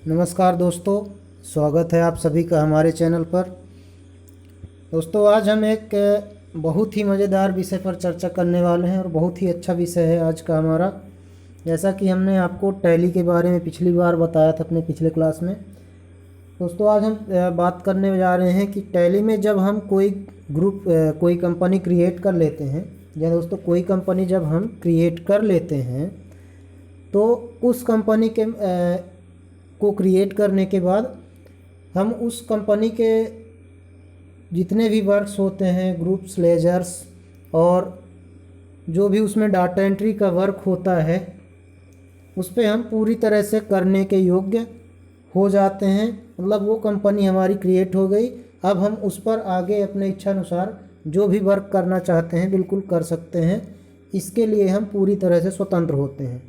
नमस्कार दोस्तों, स्वागत है आप सभी का हमारे चैनल पर। दोस्तों, आज हम एक बहुत ही मज़ेदार विषय पर चर्चा करने वाले हैं और बहुत ही अच्छा विषय है आज का हमारा। जैसा कि हमने आपको टैली के बारे में पिछली बार बताया था अपने पिछले क्लास में। दोस्तों, आज हम बात करने जा रहे हैं कि टैली में जब हम कोई कोई कंपनी क्रिएट कर लेते हैं, या दोस्तों कोई कंपनी जब हम क्रिएट कर लेते हैं तो उस कंपनी के को क्रिएट करने के बाद हम उस कंपनी के जितने भी वर्क्स होते हैं, ग्रुप्स, लेजर्स और जो भी उसमें डाटा एंट्री का वर्क होता है, उस पर हम पूरी तरह से करने के योग्य हो जाते हैं। मतलब वो कंपनी हमारी क्रिएट हो गई। अब हम उस पर आगे अपने इच्छानुसार जो भी वर्क करना चाहते हैं बिल्कुल कर सकते हैं। इसके लिए हम पूरी तरह से स्वतंत्र होते हैं।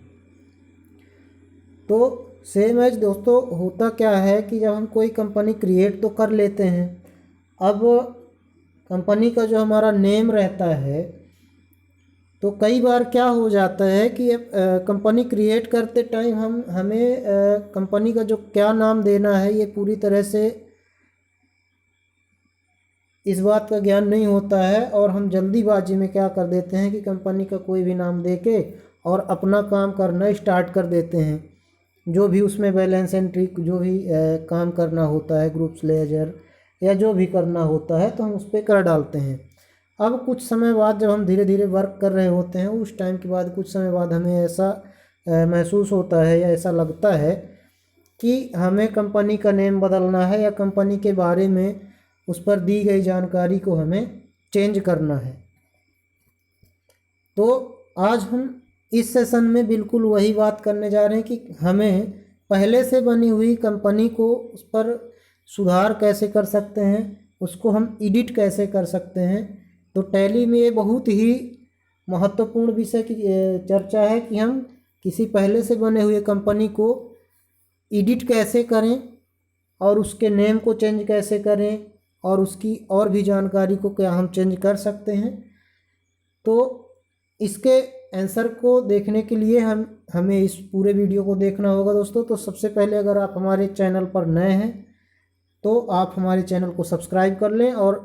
तो सेम एज दोस्तों होता क्या है कि जब हम कोई कंपनी क्रिएट तो कर लेते हैं, अब कंपनी का जो हमारा नेम रहता है, तो कई बार क्या हो जाता है कि कंपनी क्रिएट करते टाइम हमें कंपनी का जो क्या नाम देना है ये पूरी तरह से इस बात का ज्ञान नहीं होता है, और हम जल्दीबाजी में क्या कर देते हैं कि कंपनी का कोई भी नाम देके और अपना काम करना स्टार्ट कर देते हैं। जो भी उसमें बैलेंस एंट्री जो भी काम करना होता है, ग्रुप्स, लेजर या जो भी करना होता है, तो हम उस पर कर डालते हैं। अब कुछ समय बाद जब हम धीरे धीरे वर्क कर रहे होते हैं, उस टाइम के बाद कुछ समय बाद हमें ऐसा महसूस होता है या ऐसा लगता है कि हमें कंपनी का नेम बदलना है या कंपनी के बारे में उस पर दी गई जानकारी को हमें चेंज करना है। तो आज हम इस सेशन में बिल्कुल वही बात करने जा रहे हैं कि हमें पहले से बनी हुई कंपनी को उस पर सुधार कैसे कर सकते हैं, उसको हम एडिट कैसे कर सकते हैं। तो टैली में ये बहुत ही महत्वपूर्ण विषय की चर्चा है कि हम किसी पहले से बने हुए कंपनी को एडिट कैसे करें और उसके नेम को चेंज कैसे करें और उसकी और भी जानकारी को क्या हम चेंज कर सकते हैं। तो इसके आंसर को देखने के लिए हमें इस पूरे वीडियो को देखना होगा दोस्तों। तो सबसे पहले अगर आप हमारे चैनल पर नए हैं तो आप हमारे चैनल को सब्सक्राइब कर लें और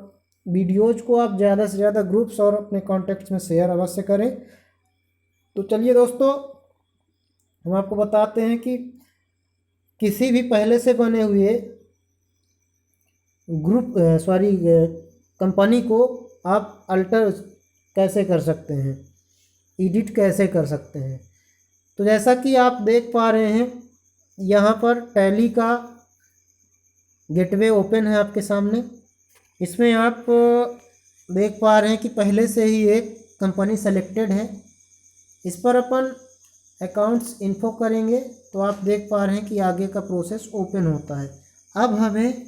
वीडियोज़ को आप ज़्यादा से ज़्यादा ग्रुप्स और अपने कॉन्टैक्ट्स में शेयर अवश्य करें। तो चलिए दोस्तों, हम आपको बताते हैं कि किसी भी पहले से बने हुए कंपनी को आप अल्टर कैसे कर सकते हैं, एडिट कैसे कर सकते हैं। तो जैसा कि आप देख पा रहे हैं, यहाँ पर टैली का गेटवे ओपन है आपके सामने। इसमें आप देख पा रहे हैं कि पहले से ही एक कंपनी सेलेक्टेड है। इस पर अपन अकाउंट्स इन्फो करेंगे तो आप देख पा रहे हैं कि आगे का प्रोसेस ओपन होता है। अब हमें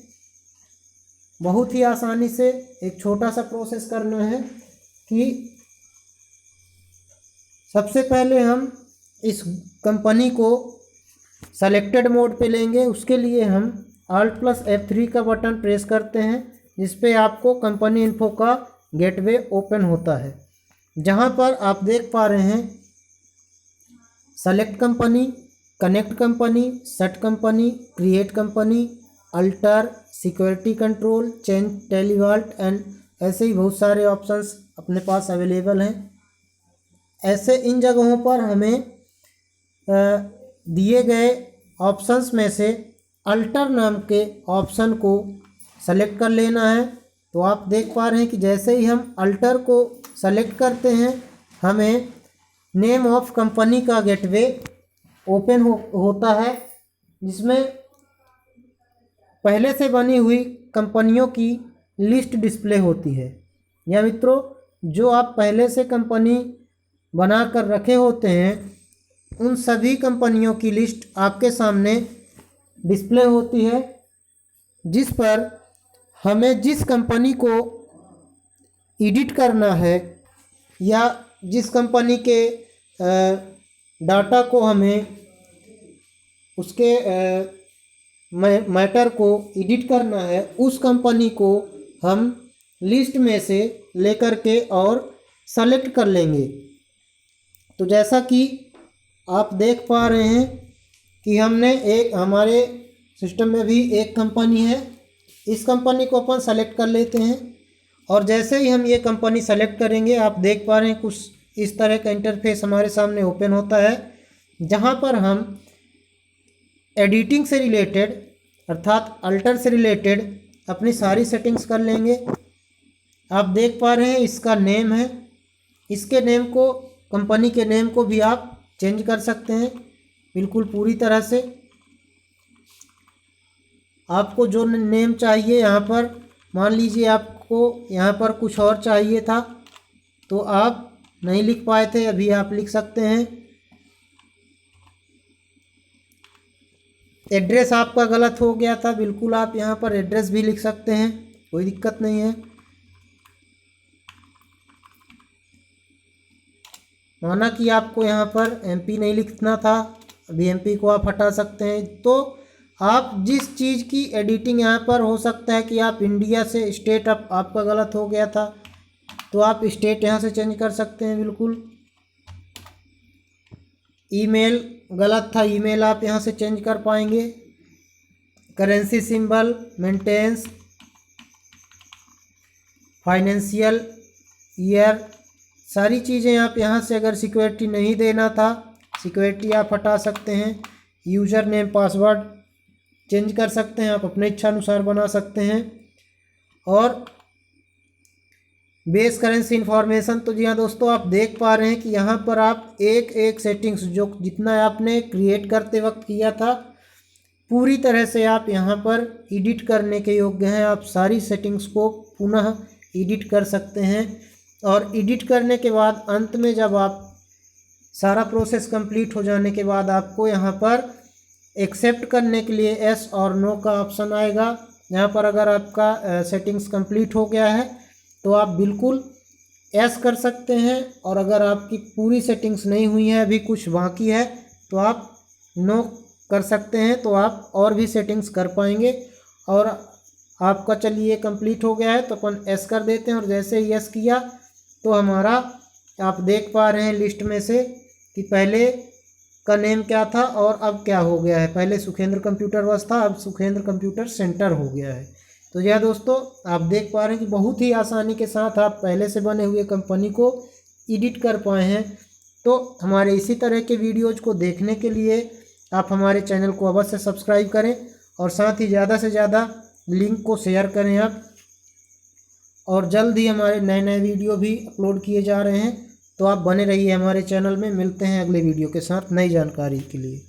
बहुत ही आसानी से एक छोटा सा प्रोसेस करना है कि सबसे पहले हम इस कंपनी को सेलेक्टेड मोड पे लेंगे। उसके लिए हम Alt+F3 का बटन प्रेस करते हैं, जिस पे आपको कंपनी इन्फो का गेटवे ओपन होता है, जहां पर आप देख पा रहे हैं select company, connect company, set company, create company, alter, security control, change Tally vault and ऐसे ही बहुत सारे ऑप्शंस अपने पास अवेलेबल हैं। ऐसे इन जगहों पर हमें दिए गए ऑप्शंस में से अल्टर नाम के ऑप्शन को सेलेक्ट कर लेना है। तो आप देख पा रहे हैं कि जैसे ही हम अल्टर को सेलेक्ट करते हैं, हमें नेम ऑफ कंपनी का गेटवे ओपन होता है, जिसमें पहले से बनी हुई कंपनियों की लिस्ट डिस्प्ले होती है। या मित्रों, जो आप पहले से कंपनी बना कर रखे होते हैं, उन सभी कंपनियों की लिस्ट आपके सामने डिस्प्ले होती है, जिस पर हमें जिस कंपनी को एडिट करना है या जिस कंपनी के डाटा को हमें उसके मैटर को एडिट करना है, उस कंपनी को हम लिस्ट में से लेकर के और सेलेक्ट कर लेंगे। तो जैसा कि आप देख पा रहे हैं कि हमने एक हमारे सिस्टम में भी एक कंपनी है। इस कंपनी को अपन सेलेक्ट कर लेते हैं और जैसे ही हम ये कंपनी सेलेक्ट करेंगे आप देख पा रहे हैं कुछ इस तरह का इंटरफेस हमारे सामने ओपन होता है, जहाँ पर हम एडिटिंग से रिलेटेड अर्थात अल्टर से रिलेटेड अपनी सारी सेटिंग्स कर लेंगे। आप देख पा रहे हैं इसका नेम है, इसके नेम को, कंपनी के नेम को भी आप चेंज कर सकते हैं बिल्कुल पूरी तरह से। आपको जो नेम चाहिए यहाँ पर, मान लीजिए आपको यहाँ पर कुछ और चाहिए था तो आप नहीं लिख पाए थे, अभी आप लिख सकते हैं। एड्रेस आपका गलत हो गया था, बिल्कुल आप यहाँ पर एड्रेस भी लिख सकते हैं, कोई दिक्कत नहीं है। माना कि आपको यहाँ पर एमपी नहीं लिखना था, अभी एमपी को आप हटा सकते हैं। तो आप जिस चीज़ की एडिटिंग यहाँ पर हो सकता है कि आप इंडिया से स्टेट आपका गलत हो गया था तो आप स्टेट यहाँ से चेंज कर सकते हैं बिल्कुल। ईमेल गलत था, ईमेल आप यहाँ से चेंज कर पाएंगे। Currency symbol, maintenance, financial year, सारी चीज़ें आप यहाँ से, अगर सिक्योरिटी नहीं देना था सिक्योरिटी आप हटा सकते हैं। यूज़र नेम पासवर्ड चेंज कर सकते हैं, आप अपने इच्छा अनुसार बना सकते हैं। और बेस करेंसी इन्फॉर्मेशन, तो जी हाँ दोस्तों, आप देख पा रहे हैं कि यहाँ पर आप एक एक सेटिंग्स जो जितना आपने क्रिएट करते वक्त किया था पूरी तरह से आप यहाँ पर एडिट करने के योग्य हैं। आप सारी सेटिंग्स को पुनः एडिट कर सकते हैं और एडिट करने के बाद अंत में जब आप सारा प्रोसेस कंप्लीट हो जाने के बाद आपको यहाँ पर एक्सेप्ट करने के लिए एस और नो का ऑप्शन आएगा। यहाँ पर अगर आपका सेटिंग्स कंप्लीट हो गया है तो आप बिल्कुल एस कर सकते हैं, और अगर आपकी पूरी सेटिंग्स नहीं हुई है, अभी कुछ बाकी है, तो आप नो कर सकते हैं, तो आप और भी सेटिंग्स कर पाएंगे। और आपका चलिए कंप्लीट हो गया है तो अपन एस कर देते हैं, और जैसे ही एस किया तो हमारा आप देख पा रहे हैं लिस्ट में से कि पहले का नेम क्या था और अब क्या हो गया है। पहले सुखेंद्र कंप्यूटर वर्क्स था, अब सुखेंद्र कंप्यूटर सेंटर हो गया है। तो यह दोस्तों आप देख पा रहे हैं कि बहुत ही आसानी के साथ आप पहले से बने हुए कंपनी को एडिट कर पाए हैं। तो हमारे इसी तरह के वीडियोज़ को देखने के लिए आप हमारे चैनल को अवश्य सब्सक्राइब करें और साथ ही ज़्यादा से ज़्यादा लिंक को शेयर करें आप। और जल्द ही हमारे नए नए वीडियो भी अपलोड किए जा रहे हैं, तो आप बने रहिए हमारे चैनल में। मिलते हैं अगले वीडियो के साथ नई जानकारी के लिए।